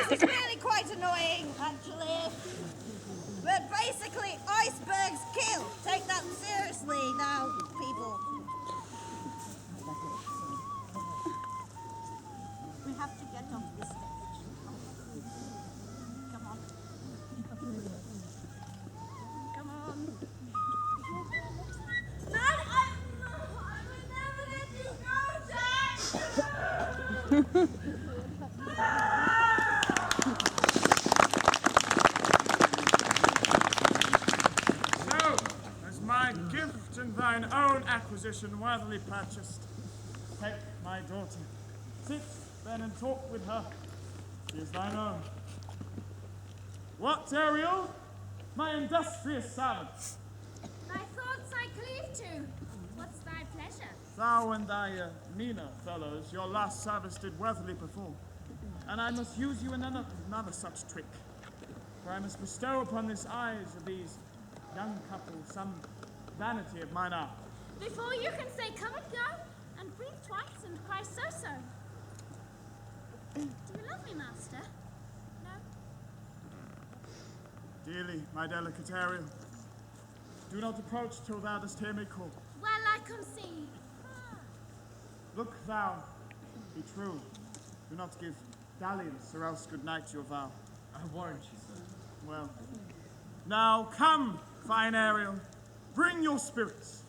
This is really quite annoying, actually. But basically, icebergs kill. Take that seriously now, people. We have to get off this stage. Come on. Come on. Dad, I will never let you go, Dad! My gift and thine own acquisition worthily purchased. Take my daughter. Sit then and talk with her. She is thine own. What, Ariel? My industrious servant. Thy thoughts I cleave to. What's thy pleasure? Thou and thy meaner fellows your last service did worthily perform. And I must use you in another such trick. For I must bestow upon this eyes of these young couple some vanity of mine art. Before you can say come and go, and breathe twice and cry so-so. Do you love me, master? No? Dearly, my delicate Ariel. Do not approach till thou dost hear me call. Well, I concede. Look thou, be true. Do not give dalliance, or else good night your vow. I warrant you, sir. Well, now come, fine Ariel. Bring your spirits.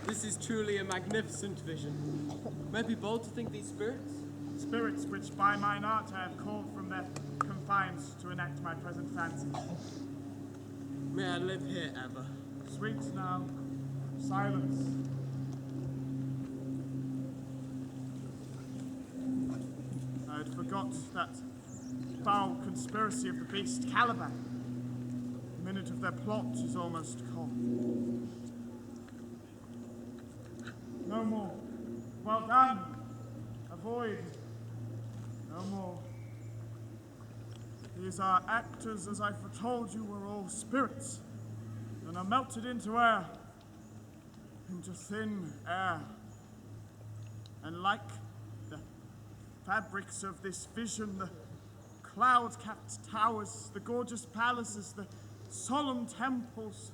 This is truly a magnificent vision. May it be bold to think these spirits? Spirits which by mine art I have called from their confines to enact my present fancies. May I live here ever. Sweet now, silence. I had forgot that foul conspiracy of the beast Caliban. The minute of their plot is almost come. No more. Well done. Avoid. No more. These are actors, as I foretold you, were all spirits, and are melted into air, into thin air. And like the fabrics of this vision, the cloud-capped towers, the gorgeous palaces, the solemn temples,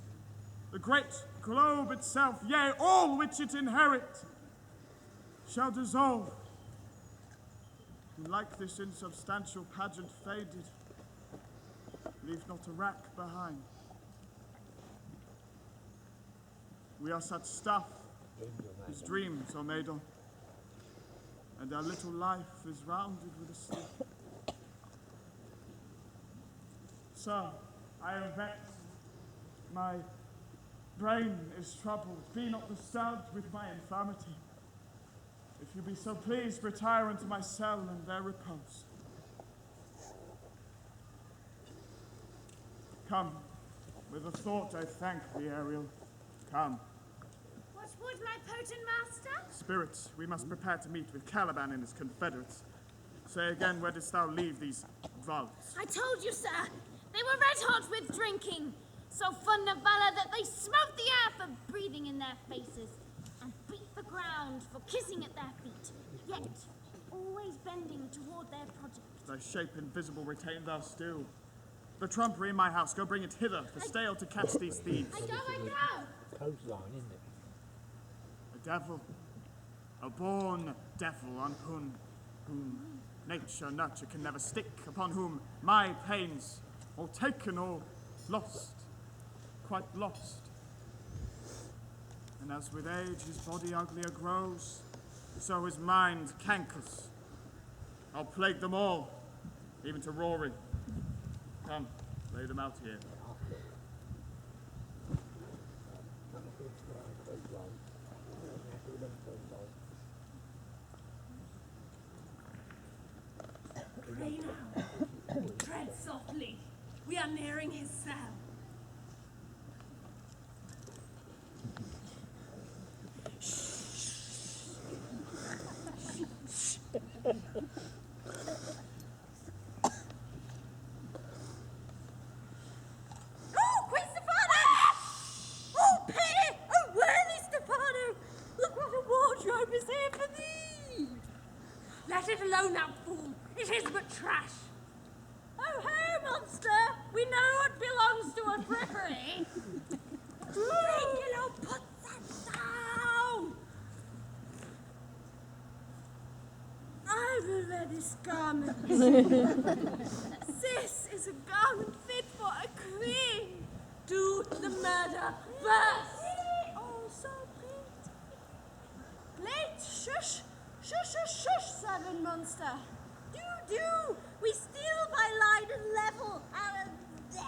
the great globe itself, yea, all which it inherit, shall dissolve. And like this insubstantial pageant faded, leave not a rack behind. We are such stuff as dreams are made on, and our little life is rounded with a sleep. Sir, I am vexed. My brain is troubled. Be not disturbed with my infirmity. If you be so pleased, retire into my cell and there repose. Come, with a thought I thank thee, Ariel. Come. What Would my potent master? Spirits, we must prepare to meet with Caliban and his confederates. Say again, where didst thou leave these varlets? I told you, sir. They were red hot with drinking. So fond of valor that they smote the air for breathing in their faces, and beat the ground for kissing at their feet, yet always bending toward their project. Thy shape invisible retain thou still. The trumpery in my house, go bring it hither, for stale to catch these thieves. I go! Coastline, isn't it? A devil, a born devil on whom nature, nurture can never stick, upon whom my pains, all taken, all lost, quite lost. And as with age his body uglier grows, so his mind cankers. I'll plague them all, even to Rory. Come, lay them out here. Pray now. Tread softly. We are nearing his cell. Oh, Queen Stefano! Oh, pity! Oh, worthy Stefano! Look what a wardrobe is here for thee! Let it alone, thou fool. It is but trash. Oh, hey, monster! We know what belongs to a frippery. Regulo, put that down. I will wear this garment. This is a garment fit for a queen. Do the murder first. Oh, so pretty. Late, shush, shush, shush, shush, seven monster. Do. We steal by line and level out of there.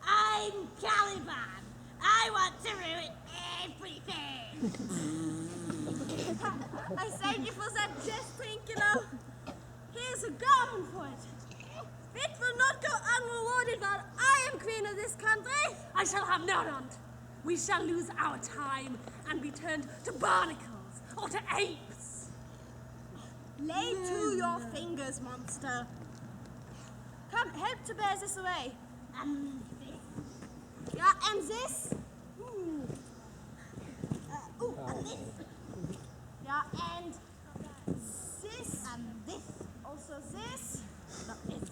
I'm Caliban. I want to ruin everything. I saved you for that jest, Twinkle. Here's a garment for it. It will not go unrewarded while I am queen of this country. I shall have none on't. We shall lose our time and be turned to barnacles or to apes. Lay to your fingers, monster. Come, help to bear this away. And this. Yeah, and this. Ooh. And this. Yeah, and this. And this. Also this. No, this.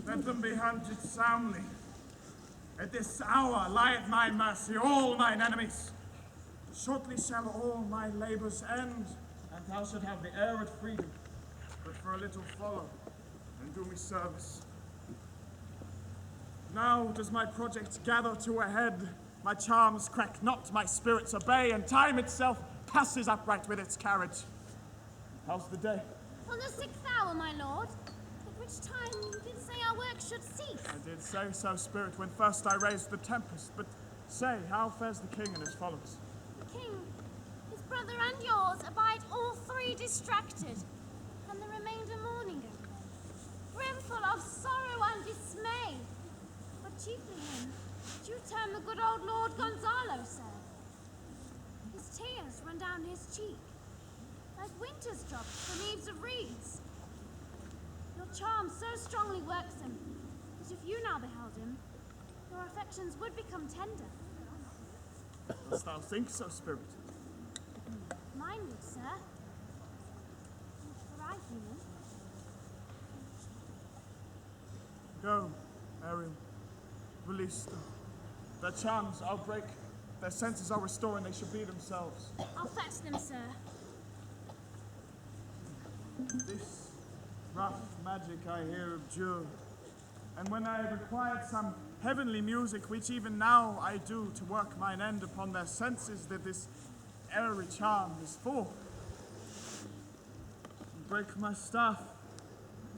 Let them be hunted soundly. At this hour lie at my mercy all mine enemies. Shortly shall all my labors end, and thou shalt have the air of freedom. But for a little follow, and do me service. Now does my project gather to a head. My charms crack not, my spirits obey, and time itself passes upright with its carriage. How's the day? On the 6th hour, my lord, at which time you did say our work should cease. I did say so, spirit, when first I raised the tempest. But say, how fares the king and his followers? The king, his brother and yours abide all three distracted, and the remainder mourning over them, brimful of sorrow and dismay. But chiefly him, due term the good old Lord Gonzalo said. His tears run down his cheek, like winter's drops the leaves of reeds. Your charm so strongly works him, that if you now beheld him, your affections would become tender. Dost thou think so, spirit? Mine would, sir. For I, human. Go, Ariel. Release them. Their charms I'll break. Their senses I'll restore, and they shall be themselves. I'll fetch them, sir. This rough magic I hear abjure, and when I required some heavenly music, which even now I do to work mine end upon their senses, that this airy charm is for. Break my staff,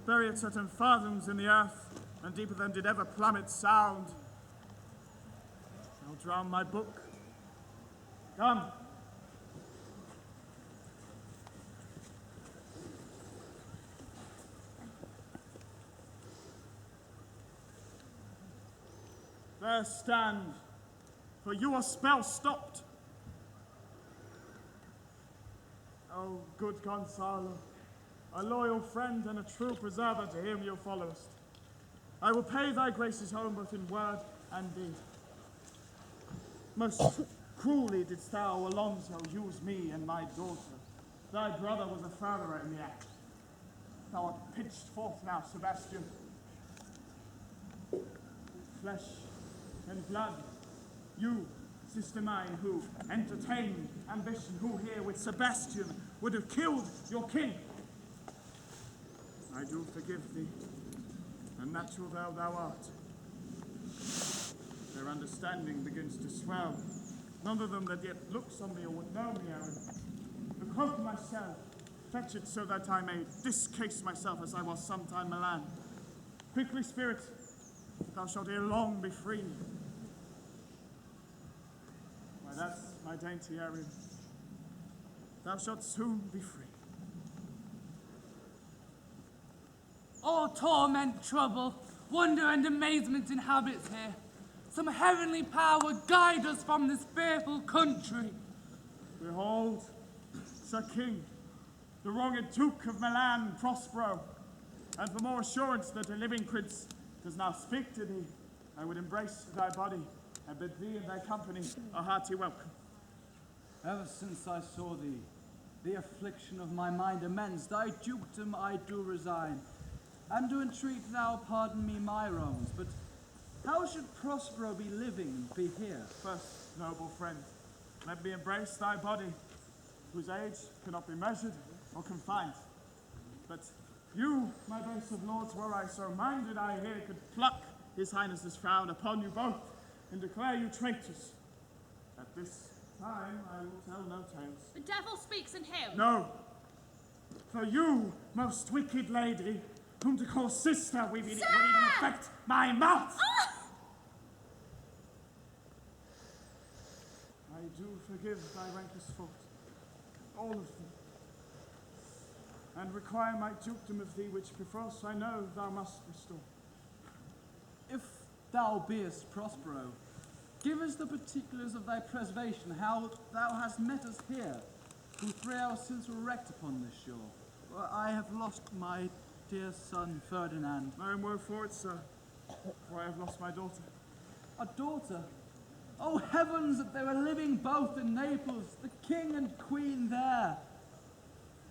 bury it certain fathoms in the earth, and deeper than did ever plummet sound. I'll drown my book. Come. There stand, for your spell stopped. Oh, good Gonzalo, a loyal friend and a true preserver to him you followest. I will pay thy graces home both in word and deed. Most cruelly didst thou, Alonso, use me and my daughter. Thy brother was a furtherer in the act. Thou art pitched forth now, Sebastian. Flesh and blood, you, sister mine, who entertained ambition, who here with Sebastian would have killed your king. I do forgive thee, and natural thou art. Their understanding begins to swell. None of them that yet looks on me or would know me, Aaron. The cloak myself, fetch it so that I may discase myself as I was sometime Milan. Quickly, spirit, thou shalt ere long be free. Why, that's my dainty Aaron. Thou shalt soon be free. All torment, trouble, wonder and amazement inhabits here. Some heavenly power guide us from this fearful country. Behold, Sir King, the wronged Duke of Milan, Prospero, and for more assurance that a living prince does now speak to thee, I would embrace thy body and bid thee and thy company a hearty welcome. Ever since I saw thee, the affliction of my mind amends, thy dukedom I do resign, and do entreat thou pardon me my wrongs. But how should Prospero be living and be here? First, noble friend, let me embrace thy body, whose age cannot be measured or confined. But you, my base of lords, were I so minded, I here could pluck his highness's frown upon you both, and declare you traitors. At this time I will tell no tales. The devil speaks in him. No, for you, most wicked lady, whom to call sister would even affect my mouth. I do forgive thy rankest fault, all of them, and require my dukedom of thee, which perforce I know thou must restore. If thou beest Prospero, give us the particulars of thy preservation, how thou hast met us here, who 3 hours since were wrecked upon this shore. For I have lost my dear son Ferdinand. No more for it, sir, for I have lost my daughter. A daughter? Oh heavens, that they were living both in Naples, the king and queen there.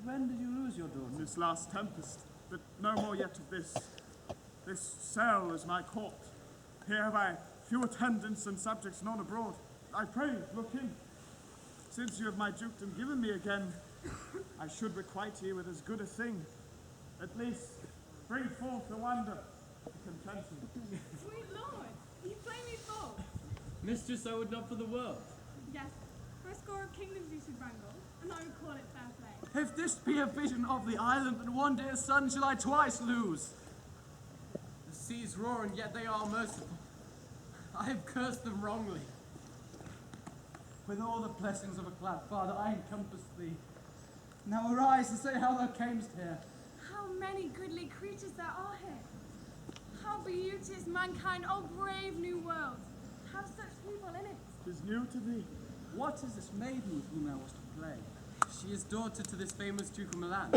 When did you lose your daughter? This last tempest, but no more yet of this. This cell is my court. Here have I few attendants and subjects, none abroad. I pray, look in. Since you have my dukedom given me again, I should requite you with as good a thing. At least, bring forth the wonder, the contention. Sweet Lord, you play me false. Mistress, I would not for the world. Yes, for a score of kingdoms you should wrangle, and I would call it fair play. If this be a vision of the island, then one dear son shall I twice lose. The seas roar, and yet they are merciful. I have cursed them wrongly. With all the blessings of a glad father, I encompass thee. Now arise and say how thou camest here. How many goodly creatures there are here. How beauteous mankind, oh brave new world. Have such people in it. 'Tis new to thee. What is this maiden with whom thou wast to play? She is daughter to this famous Duke of Milan,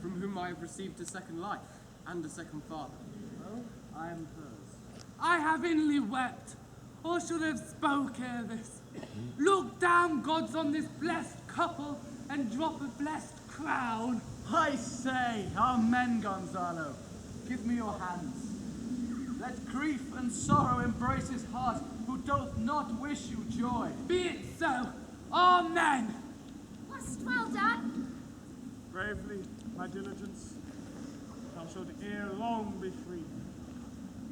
from whom I have received a second life and a second father. Well, I am hers. I have inly wept, or should have spoke ere this. Look down, gods, on this blessed couple, and drop a blessed crown. I say, amen, Gonzalo. Give me your hands. Let grief and sorrow embrace his heart, who doth not wish you joy. Be it so. Amen. Wast well done. bravely my diligence, thou shalt ere long be free.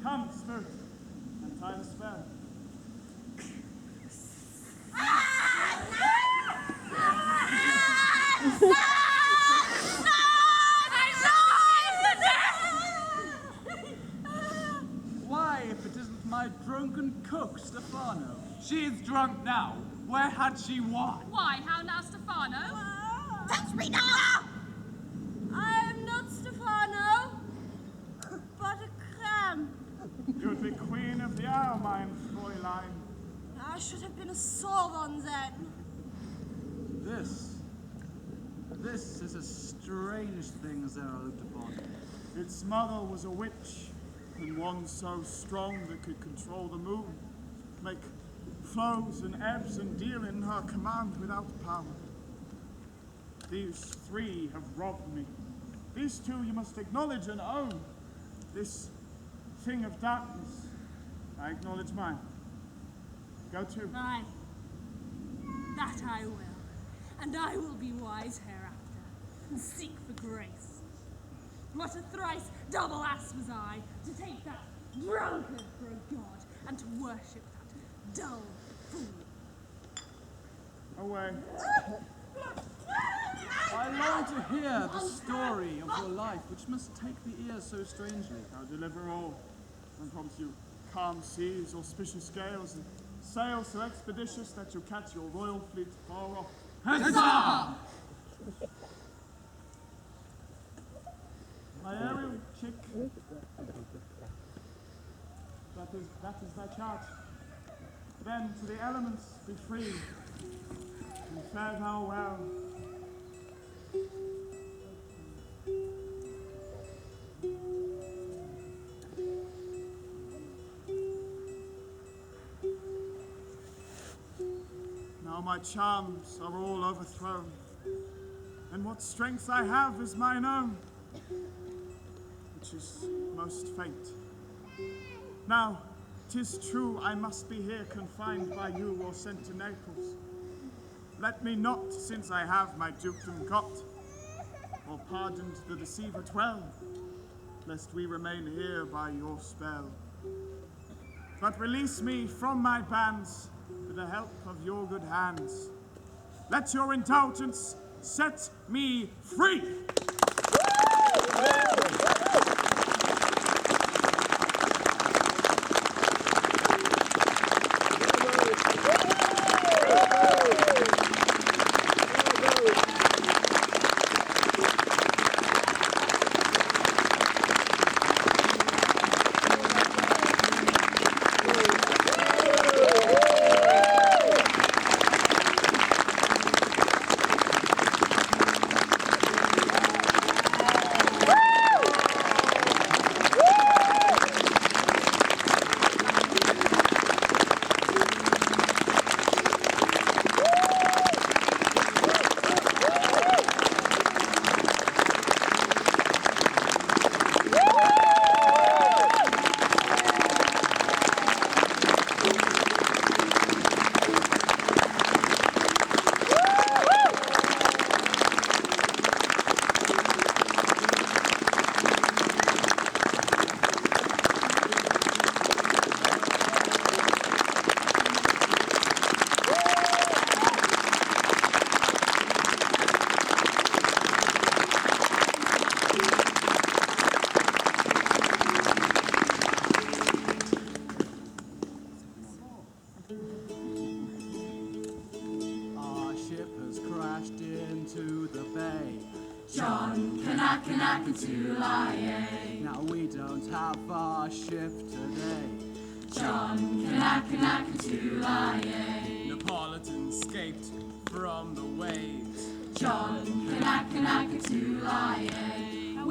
Come, spirit, and tie the spell. Why, if it isn't my drunken cook, Stefano? She is drunk now. Where had she wine? Why, how now, Stefano? Touch me not! I am not Stefano, but a cram. You would be queen of the hour, mein Fräulein. I should have been a Sorbonne then. This is a strange thing Zara looked upon. Its mother was a witch, and one so strong that could control the moon, make flows and ebbs and deal in her command without power. These three have robbed me. These two you must acknowledge and own. This thing of darkness, I acknowledge mine. Go to. Aye, that I will. And I will be wise hereafter, and seek for grace. What a thrice double ass was I, to take that drunkard for a god, and to worship that dull fool. Away. I long to hear the story of your life, which must take the ear so strangely. I'll deliver all, and promise you calm seas, auspicious gales, and sail so expeditious that you'll catch your royal fleet far off. Huzzah! My aerial chick. That is thy charge. Then to the elements be free, and fare thou well. Now my charms are all overthrown, and what strength I have is mine own, which is most faint. Now, 'tis true I must be here confined by you or sent to Naples. Let me not, since I have my dukedom got, or pardoned the deceiver 12, lest we remain here by your spell. But release me from my bands, with the help of your good hands. Let your indulgence set me free! Now we don't have our ship today. Neapolitan escaped from the waves.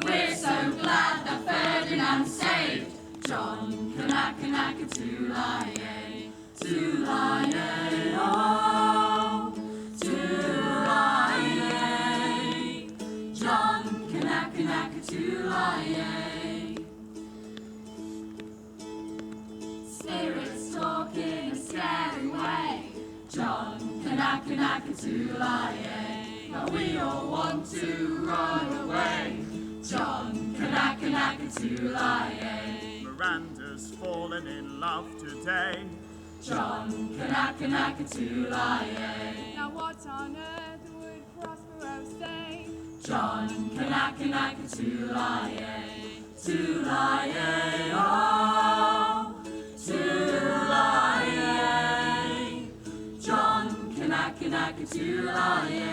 We're so glad that Ferdinand saved John Tulaye, Tulaye, oh, Tulaye, John Tulaye. Spirits talking a scary way, John Tulaye. Now we all want to run away. John, Kanaka-Tulaye. Miranda's fallen in love today. John, Kanaka-Tulaye. Now what on earth would Prospero say? John, Kanaka-Tulaye. Tulaye, oh, Tulaye. John, Kanaka-Tulaye.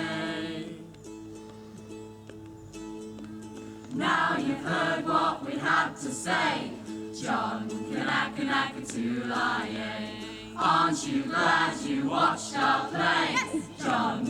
Now you've heard what we had to say. John, Kanaka-Tulaye. Aren't you glad you watched our play? Yes. John,